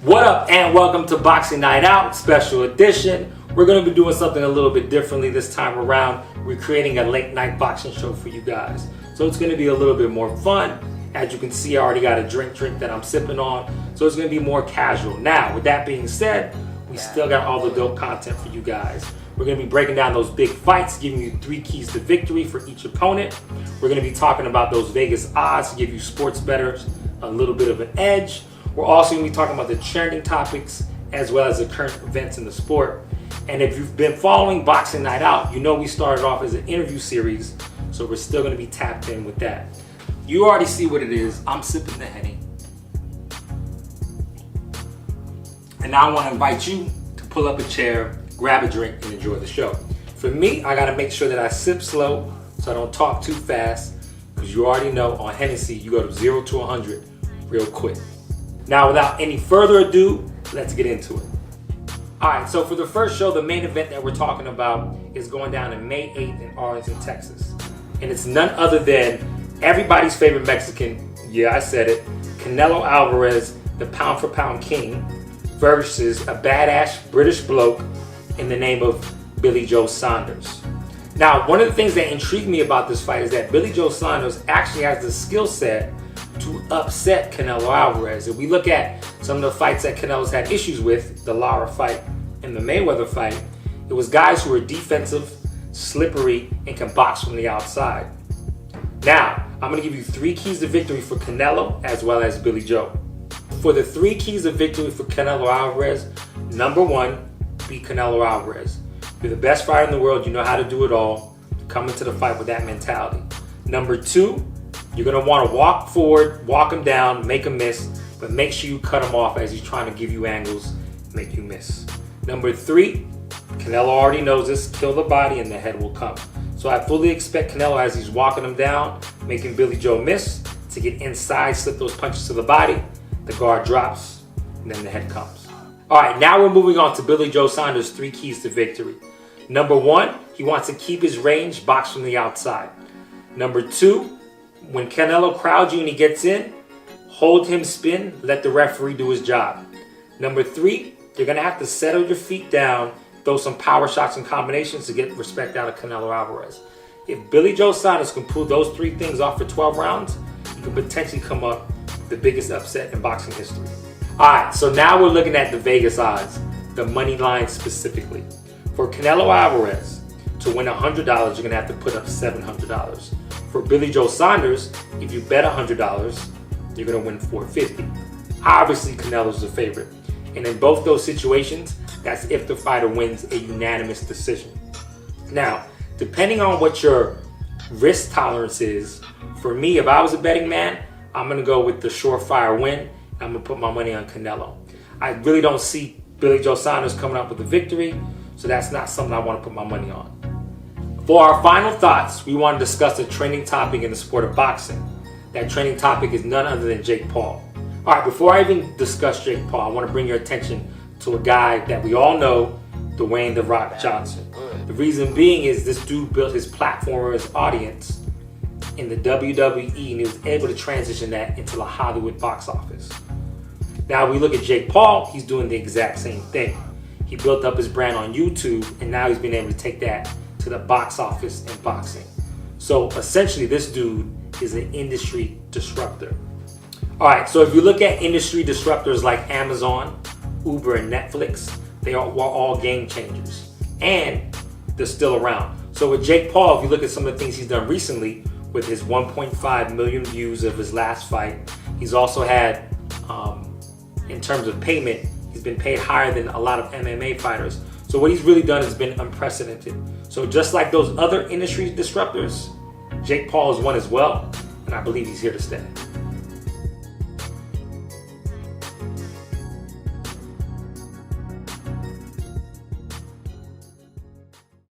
What up and welcome to Boxing Night Out Special Edition. We're going to be doing something a little bit differently this time around. We're creating a late night boxing show for you guys. So it's going to be a little bit more fun. As you can see, I already got a drink that I'm sipping on. So it's going to be more casual. Now, with that being said, we still got all the dope content for you guys. We're going to be breaking down those big fights, giving you 3 keys to victory for each opponent. We're going to be talking about those Vegas odds to give you sports bettors a little bit of an edge. We're also going to be talking about the trending topics as well as the current events in the sport. And if you've been following Boxing Night Out, you know we started off as an interview series, so we're still going to be tapped in with that. You already see what it is. I'm sipping the Henny. And now I want to invite you to pull up a chair, grab a drink, and enjoy the show. For me, I got to make sure that I sip slow so I don't talk too fast, because you already know on Hennessy, you go to 0 to 100 real quick. Now, without any further ado, let's get into it. All right, so for the first show, the main event that we're talking about is going down on May 8th in Arlington, Texas. And it's none other than everybody's favorite Mexican, yeah, I said it, Canelo Alvarez, the pound for pound king, versus a badass British bloke in the name of Billy Joe Saunders. Now, one of the things that intrigued me about this fight is that Billy Joe Saunders actually has the skill set to upset Canelo Alvarez. If we look at some of the fights that Canelo's had issues with, the Lara fight and the Mayweather fight, it was guys who were defensive, slippery, and can box from the outside. Now, I'm going to give you 3 keys to victory for Canelo as well as Billy Joe. For the 3 keys of victory for Canelo Alvarez, number 1, beat Canelo Alvarez. You're the best fighter in the world. You know how to do it all. Come into the fight with that mentality. Number 2, you're going to want to walk forward, walk him down, make him miss, but make sure you cut him off as he's trying to give you angles, make you miss. Number 3, Canelo already knows this, kill the body and the head will come. So I fully expect Canelo, as he's walking him down, making Billy Joe miss, to get inside, slip those punches to the body, the guard drops, and then the head comes. All right, now we're moving on to Billy Joe Saunders' 3 keys to victory. Number 1, he wants to keep his range, box from the outside. Number 2, when Canelo crowds you and he gets in, hold him spin, let the referee do his job. Number 3, you're going to have to settle your feet down, throw some power shots and combinations to get respect out of Canelo Alvarez. If Billy Joe Saunders can pull those 3 things off for 12 rounds, he could potentially come up with the biggest upset in boxing history. All right, so now we're looking at the Vegas odds, the money line specifically. For Canelo Alvarez to win $100, you're going to have to put up $700. For Billy Joe Saunders, if you bet $100, you're going to win $450. Obviously, Canelo's the favorite. And in both those situations, that's if the fighter wins a unanimous decision. Now, depending on what your risk tolerance is, for me, if I was a betting man, I'm going to go with the surefire win. I'm going to put my money on Canelo. I really don't see Billy Joe Saunders coming up with a victory, so that's not something I want to put my money on. For our final thoughts, we want to discuss a trending topic in the sport of boxing. That trending topic is none other than Jake Paul. All right, before I even discuss Jake Paul, I want to bring your attention to a guy that we all know, Dwayne "The Rock" Johnson. The reason being is this dude built his platform or his audience in the WWE, and he was able to transition that into the Hollywood box office. Now we look at Jake Paul, he's doing the exact same thing. He built up his brand on YouTube, and now he's been able to take that to the box office in boxing. So essentially, this dude is an industry disruptor. All right, so if you look at industry disruptors like Amazon, Uber, and Netflix, they are all game changers, and they're still around. So with Jake Paul, if you look at some of the things he's done recently with his 1.5 million views of his last fight, he's also had, in terms of payment, he's been paid higher than a lot of MMA fighters. So what he's really done has been unprecedented. So just like those other industry disruptors, Jake Paul is one as well, and I believe he's here to stay.